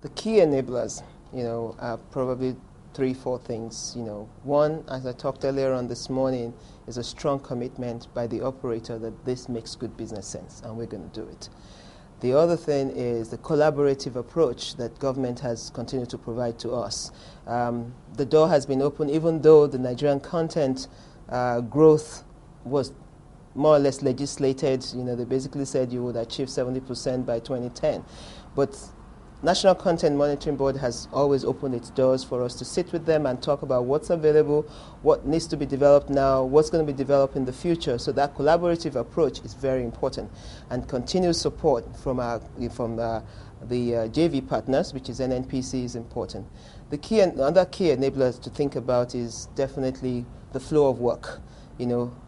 The key enablers, are probably three, four things. One, as I talked earlier on this morning, is a strong commitment by the operator that this makes good business sense and we're going to do it. The other thing is the collaborative approach that government has continued to provide to us. The door has been open, even though the Nigerian content growth was more or less legislated. They basically said you would achieve 70% by 2010. But National Content Monitoring Board has always opened its doors for us to sit with them and talk about what's available, what needs to be developed now, what's going to be developed in the future. So that collaborative approach is very important, and continued support from the JV partners, which is NNPC, is important. Another key enablers to think about is definitely the flow of work.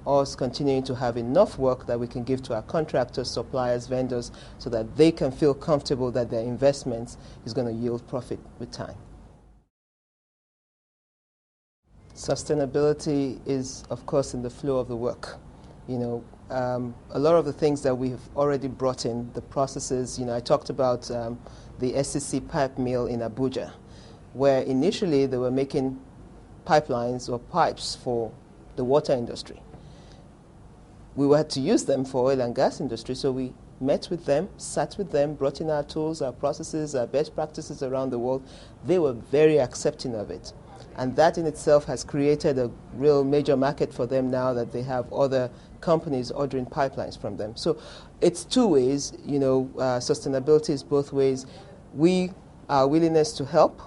Us continuing to have enough work that we can give to our contractors, suppliers, vendors, so that they can feel comfortable that their investments is going to yield profit with time. Sustainability is, of course, in the flow of the work. A lot of the things that we've already brought in, the processes, I talked about the SCC pipe mill in Abuja, where initially they were making pipelines or pipes for the water industry. We had to use them for oil and gas industry, so we met with them, sat with them, brought in our tools, our processes, our best practices around the world. They were very accepting of it. And that in itself has created a real major market for them now that they have other companies ordering pipelines from them. So it's two ways, sustainability is both ways. Our willingness to help,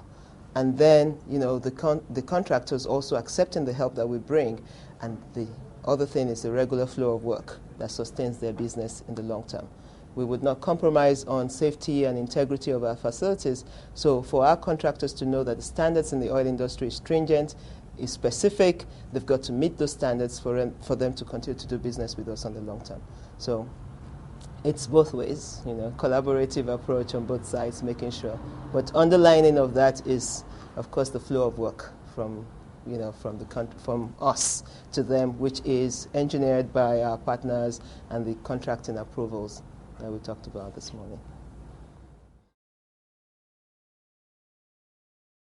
and then, the contractors also accepting the help that we bring. And the other thing is the regular flow of work that sustains their business in the long term. We would not compromise on safety and integrity of our facilities. So for our contractors to know that the standards in the oil industry is stringent, is specific, they've got to meet those standards for them to continue to do business with us on the long term. So it's both ways, collaborative approach on both sides, making sure. But underlining of that is, of course, the flow of work from us to them, which is engineered by our partners, and the contracting approvals that we talked about this morning.